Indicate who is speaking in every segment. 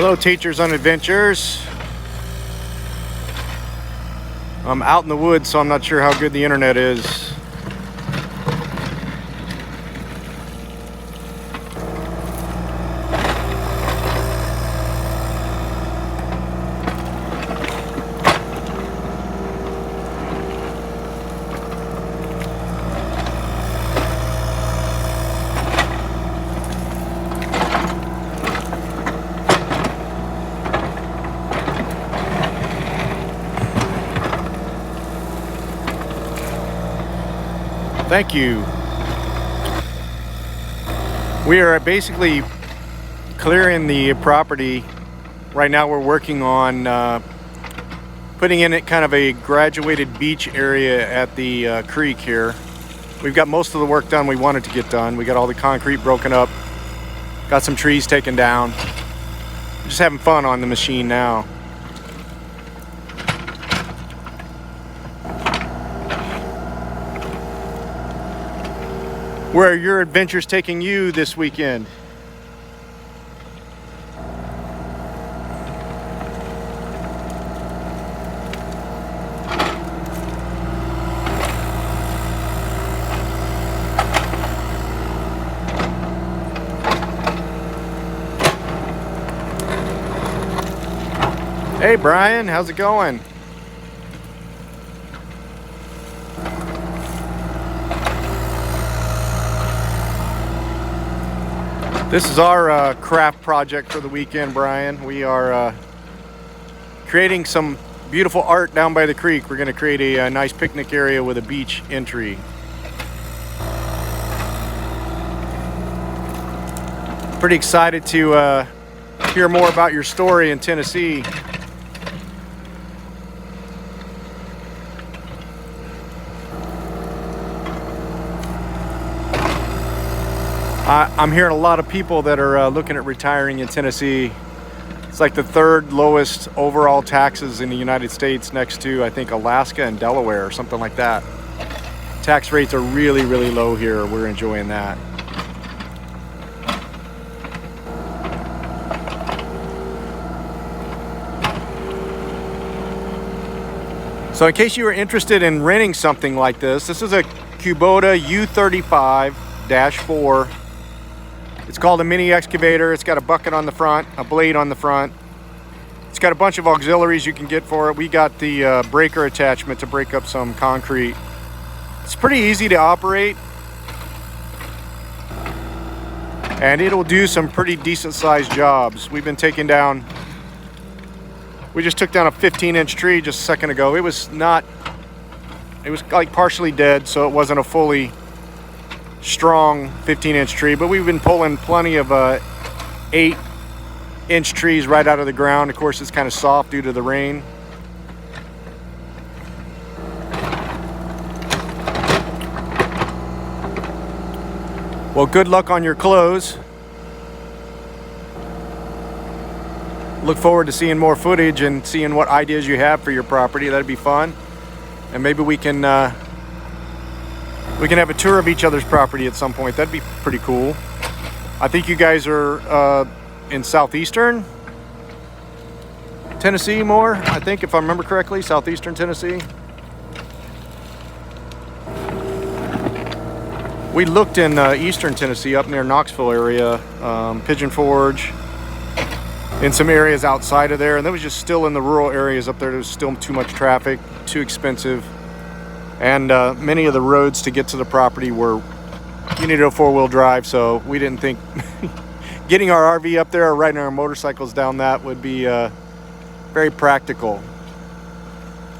Speaker 1: Hello, Teachers on Adventures. I'm out in the woods, so I'm not sure how good the internet is. Thank you. We are basically clearing the property. Right now we're working on putting in it kind of a graduated beach area at the creek here. We've got most of the work done we wanted to get done. We got all the concrete broken up, got some trees taken down. We're just having fun on the machine now. Where are your adventures taking you this weekend? Hey Brian, how's it going? This is our craft project for the weekend, Brian. We are creating some beautiful art down by the creek. We're going to create a nice picnic area with a beach entry. Pretty excited to hear more about your story in Tennessee. I'm hearing a lot of people that are looking at retiring in Tennessee. It's like the third lowest overall taxes in the United States, next to, I think, Alaska and Delaware or something like that. Tax rates are really, really low here. We're enjoying that. So in case you were interested in renting something like this is a Kubota u35-4. It's called a mini excavator. It's got a bucket on the front, a blade on the front. It's got a bunch of auxiliaries you can get for it. We got the breaker attachment to break up some concrete. It's pretty easy to operate, and it'll do some pretty decent sized jobs. We've been taking down, we just took down a 15-inch tree just a second ago. It was like partially dead, so it wasn't a fully strong 15-inch tree, but we've been pulling plenty of 8-inch trees right out of the ground. Of course, it's kind of soft due to the rain. Well, good luck on your close. Look forward to seeing more footage and seeing what ideas you have for your property. That'd be fun, and maybe we can have a tour of each other's property at some point. That'd be pretty cool. I think you guys are in southeastern Tennessee more, I think, if I remember correctly, southeastern Tennessee. We looked in eastern Tennessee, up near Knoxville area, Pigeon Forge, in some areas outside of there, and that was just still in the rural areas up there. There was still too much traffic, too expensive. And many of the roads to get to the property were, you needed a four-wheel drive, so we didn't think getting our RV up there or riding our motorcycles down that would be very practical.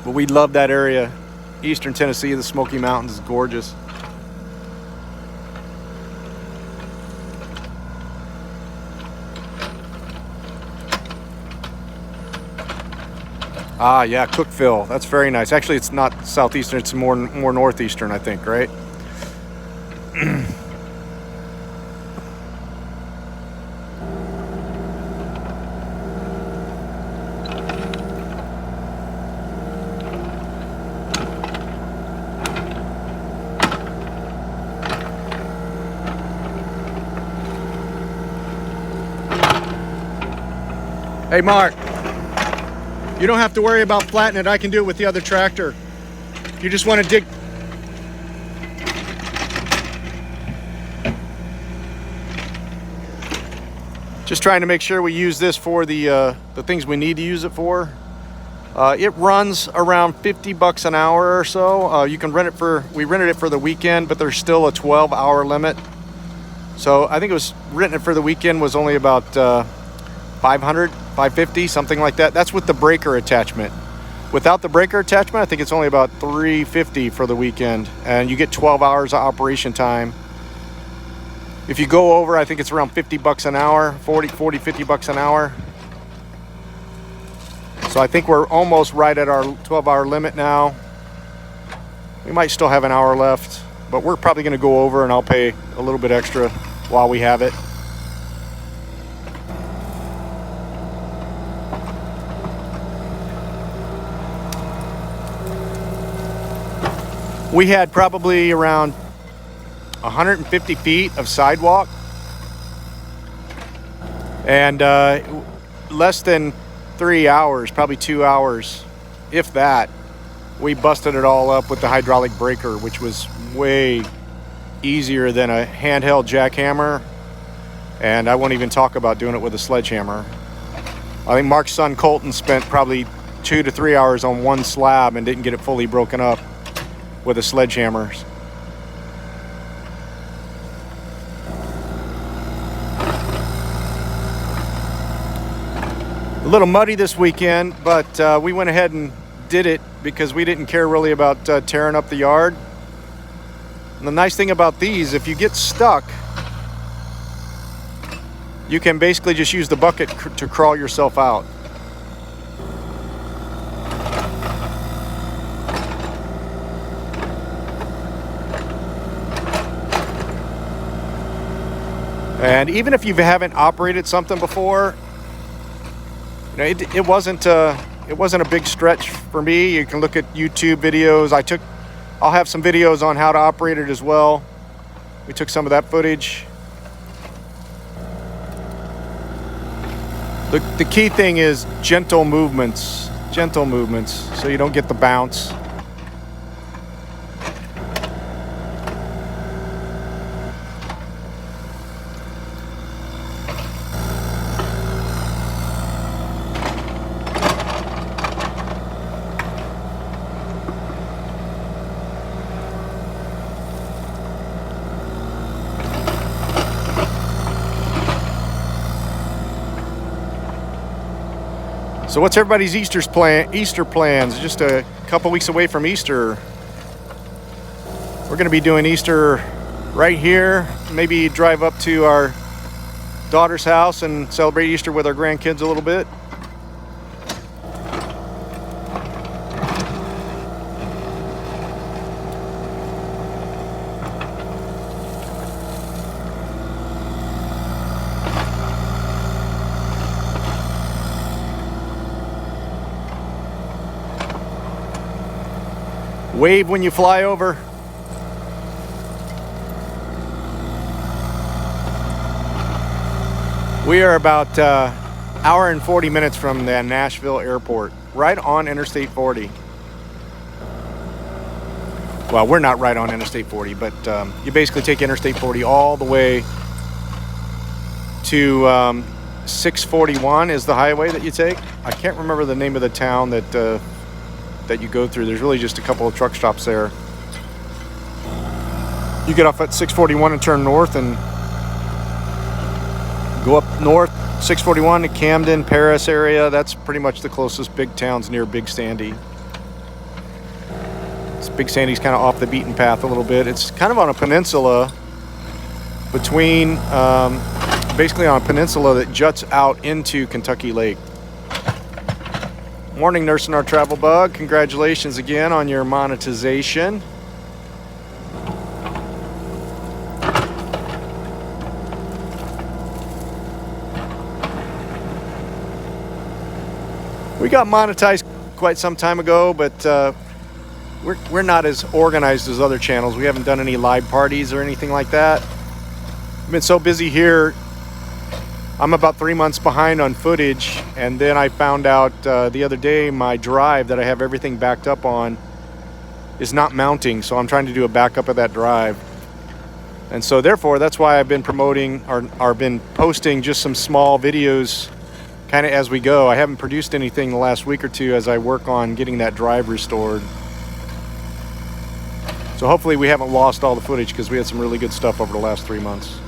Speaker 1: But we love that area. Eastern Tennessee, the Smoky Mountains is gorgeous. Ah, yeah, Cookeville. That's very nice. Actually, it's not southeastern. It's more northeastern, I think, right? Hey Mark, you don't have to worry about flattening it. I can do it with the other tractor. You just want to dig. Just trying to make sure we use this for the things we need to use it for. It runs around 50 bucks an hour or so. You can rent it we rented it for the weekend, but there's still a 12-hour limit. So I think it was renting it for the weekend was only about 500, 550, something like that. That's with the breaker attachment. Without the breaker attachment, I think it's only about 350 for the weekend, and you get 12 hours of operation time. If you go over, I think it's around 50 bucks an hour, 50 bucks an hour. So I think we're almost right at our 12-hour limit now. We might still have an hour left, but we're probably going to go over, and I'll pay a little bit extra while we have it. We had probably around 150 feet of sidewalk, and less than 3 hours, probably 2 hours, if that, we busted it all up with the hydraulic breaker, which was way easier than a handheld jackhammer, and I won't even talk about doing it with a sledgehammer. I think Mark's son Colton spent probably 2 to 3 hours on one slab and didn't get it fully broken up with a sledgehammer. A little muddy this weekend, but we went ahead and did it because we didn't care really about tearing up the yard. And the nice thing about these, if you get stuck, you can basically just use the bucket to crawl yourself out. And even if you haven't operated something before, you know, it wasn't a big stretch for me. You can look at YouTube videos. I'll have some videos on how to operate it as well. We took some of that footage. The key thing is gentle movements, so you don't get the bounce. So what's everybody's Easter plans? Just a couple weeks away from Easter. We're going to be doing Easter right here. Maybe drive up to our daughter's house and celebrate Easter with our grandkids a little bit. Wave when you fly over. We are about hour and 40 minutes from the Nashville airport, right on Interstate 40. Well, we're not right on Interstate 40, but you basically take Interstate 40 all the way to 641 is the highway that you take. I can't remember the name of the town that you go through. There's really just a couple of truck stops there. You get off at 641 and turn north and go up north 641 to Camden, Paris area. That's pretty much the closest big towns near Big Sandy. Big Sandy's kind of off the beaten path a little bit. It's kind of on a peninsula between, basically on a peninsula that juts out into Kentucky Lake. Morning, Nursing Our Travel Bug. Congratulations again on your monetization. We got monetized quite some time ago, but we're not as organized as other channels. We haven't done any live parties or anything like that. I've been so busy here I'm about 3 months behind on footage, and then I found out the other day my drive that I have everything backed up on is not mounting, so I'm trying to do a backup of that drive. And so therefore, that's why I've been promoting or been posting just some small videos kind of as we go. I haven't produced anything the last week or two as I work on getting that drive restored. So hopefully we haven't lost all the footage, because we had some really good stuff over the last 3 months.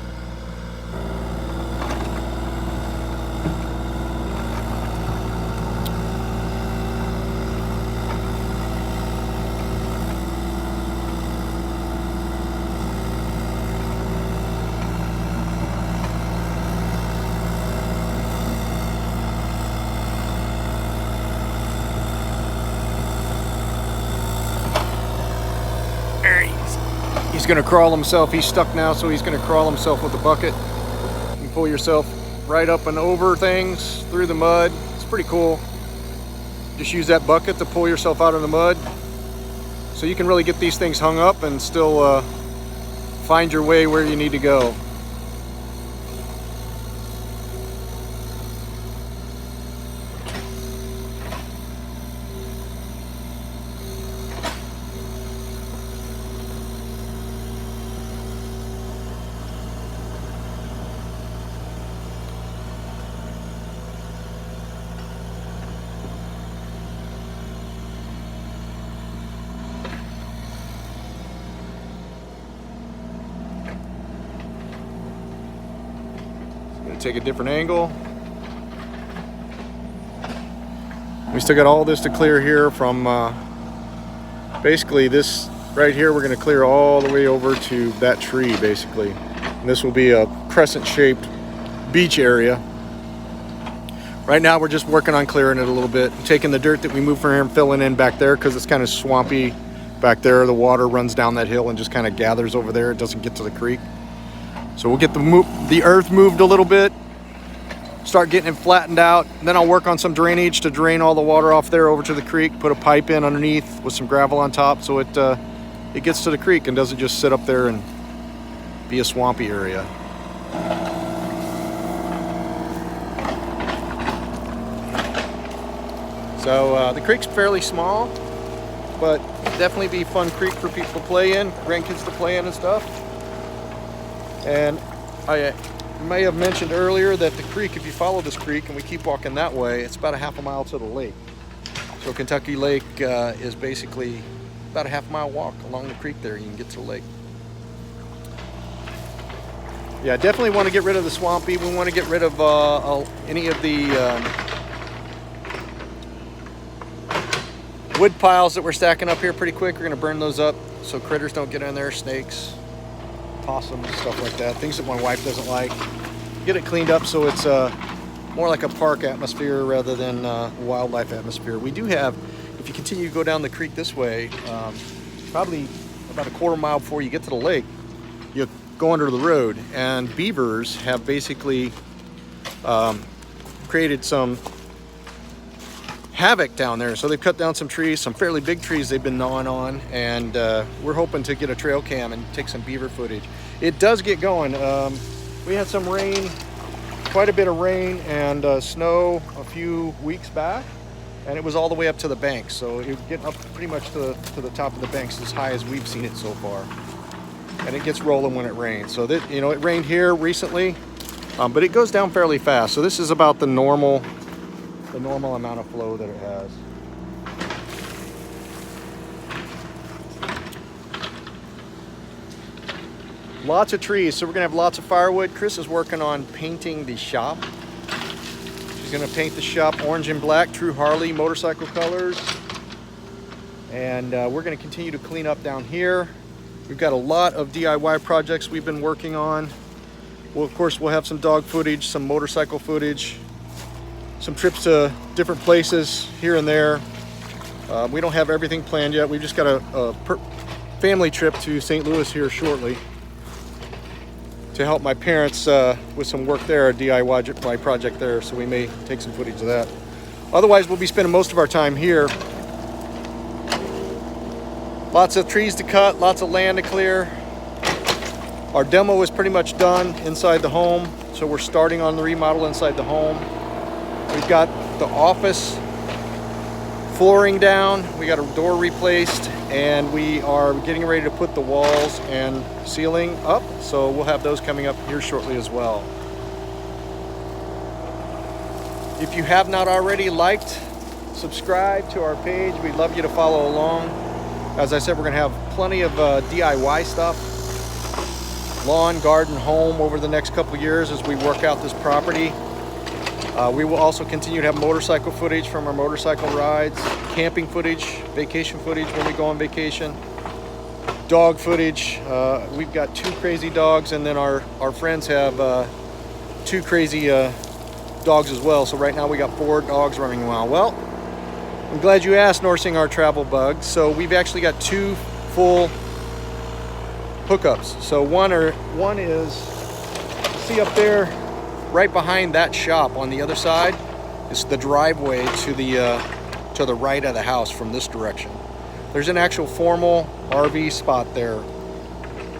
Speaker 1: He's gonna crawl himself. He's stuck now, so he's gonna crawl himself with the bucket. You can pull yourself right up and over things through the mud. It's pretty cool. Just use that bucket to pull yourself out of the mud. So you can really get these things hung up and still find your way where you need to go. Take a different angle. We still got all this to clear here from basically this right here. We're going to clear all the way over to that tree basically, and this will be a crescent shaped beach area. Right now we're just working on clearing it a little bit, taking the dirt that we moved from here and filling in back there, because it's kind of swampy back there. The water runs down that hill and just kind of gathers over there. It doesn't get to the creek. So we'll get the earth moved a little bit, start getting it flattened out, and then I'll work on some drainage to drain all the water off there over to the creek, put a pipe in underneath with some gravel on top, so it gets to the creek and doesn't just sit up there and be a swampy area. So the creek's fairly small, but definitely be a fun creek for people to play in, grandkids to play in and stuff. And I may have mentioned earlier that the creek, if you follow this creek and we keep walking that way, it's about a half a mile to the lake. So Kentucky Lake is basically about a half-mile walk along the creek there. You can get to the lake. Yeah, definitely want to get rid of the swampy. We want to get rid of any of the wood piles that we're stacking up here pretty quick. We're going to burn those up so critters don't get in there, snakes, possums, stuff like that, things that my wife doesn't like. Get it cleaned up so it's more like a park atmosphere rather than wildlife atmosphere. We do have, if you continue to go down the creek this way, probably about a quarter mile before you get to the lake, you go under the road, and beavers have basically created some havoc down there. So they've cut down some trees, some fairly big trees they've been gnawing on, and we're hoping to get a trail cam and take some beaver footage. It does get going. We had some rain, quite a bit of rain and snow a few weeks back, and it was all the way up to the banks. So it was getting up pretty much to the top of the banks, as high as we've seen it so far. And it gets rolling when it rains. So that, you know, it rained here recently, but it goes down fairly fast. So this is about the normal amount of flow that it has. Lots of trees, so we're gonna have lots of firewood. Chris is working on painting the shop. She's gonna paint the shop orange and black, true Harley motorcycle colors. And we're gonna continue to clean up down here. We've got a lot of DIY projects we've been working on. Well, of course, we'll have some dog footage, some motorcycle footage, some trips to different places here and there. We don't have everything planned yet. We've just got a family trip to St. Louis here shortly to help my parents with some work there, a DIY project there, so we may take some footage of that. Otherwise, we'll be spending most of our time here. Lots of trees to cut, lots of land to clear. Our demo is pretty much done inside the home, So we're starting on the remodel inside the home. We've got the office flooring down, we got a door replaced, and we are getting ready to put the walls and ceiling up. So we'll have those coming up here shortly as well. If you have not already liked, subscribe to our page. We'd love you to follow along. As I said, we're gonna have plenty of DIY stuff, lawn, garden, home over the next couple years as we work out this property. We will also continue to have motorcycle footage from our motorcycle rides, camping footage, vacation footage when we go on vacation, dog footage. We've got 2 crazy dogs, and then our friends have 2 crazy dogs as well. So right now we got 4 dogs running wild. Well, I'm glad you asked, Norsing our travel bug. So we've actually got 2 full hookups. So one is, see up there, right behind that shop on the other side is the driveway to the right of the house from this direction. There's an actual formal RV spot there.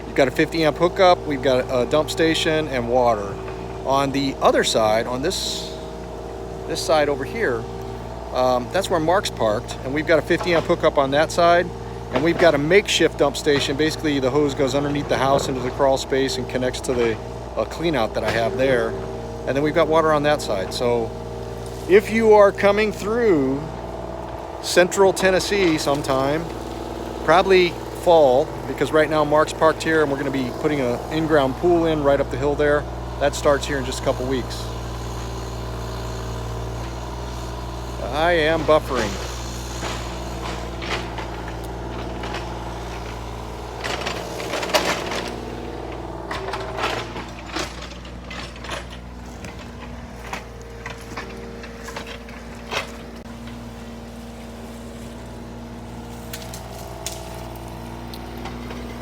Speaker 1: You've got a 50 amp hookup, we've got a dump station and water. On the other side, on this side over here, that's where Mark's parked, and we've got a 50 amp hookup on that side, and we've got a makeshift dump station. Basically the hose goes underneath the house into the crawl space and connects to the clean out that I have there. And then we've got water on that side. So if you are coming through Central Tennessee sometime, probably fall, because right now Mark's parked here and we're going to be putting an in-ground pool in right up the hill there. That starts here in just a couple weeks. I am buffering.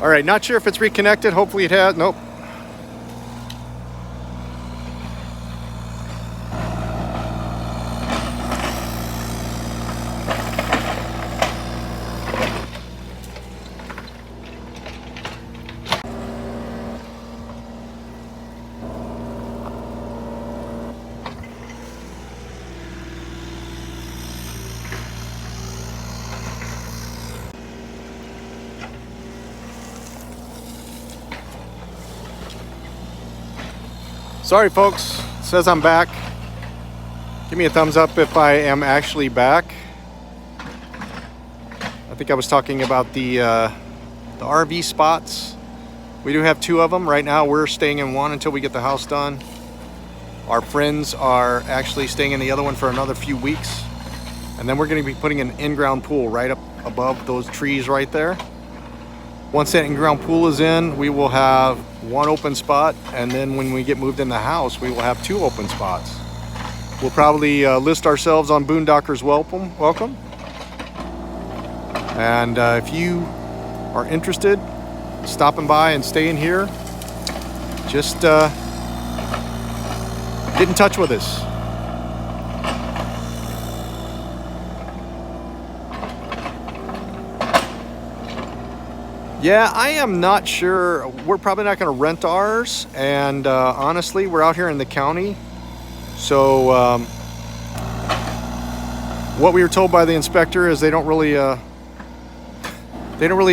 Speaker 1: All right, not sure if it's reconnected. Hopefully it has. Nope. Sorry folks, it says I'm back. Give me a thumbs up if I am actually back. I think I was talking about the RV spots. We do have 2 of them. Right now we're staying in one until we get the house done. Our friends are actually staying in the other one for another few weeks. And then we're gonna be putting an in-ground pool right up above those trees right there. Once that in-ground pool is in, we will have 1 open spot, and then when we get moved in the house, we will have 2 open spots. We'll probably list ourselves on Boondockers Welcome. And if you are interested, stopping by and staying here, just get in touch with us. Yeah, I am not sure. We're probably not going to rent ours, and honestly, we're out here in the county. So what we were told by the inspector is they don't really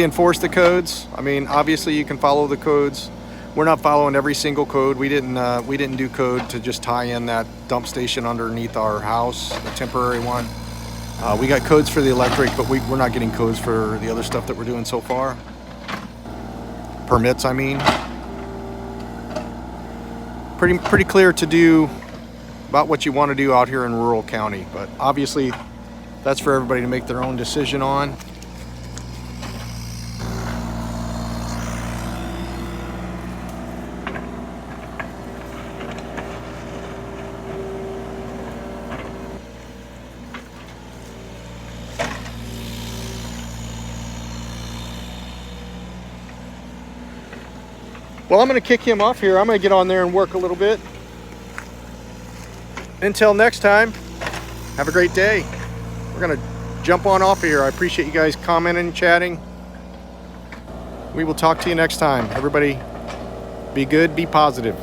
Speaker 1: enforce the codes. I mean, obviously you can follow the codes. We're not following every single code. We didn't do code to just tie in that dump station underneath our house, the temporary one. We got codes for the electric, but we're not getting codes for the other stuff that we're doing so far. Permits, I mean. Pretty clear to do about what you want to do out here in rural county, but obviously that's for everybody to make their own decision on. Well, I'm going to kick him off here. I'm going to get on there and work a little bit. Until next time, have a great day. We're going to jump on off of here. I appreciate you guys commenting and chatting. We will talk to you next time. Everybody, be good, be positive.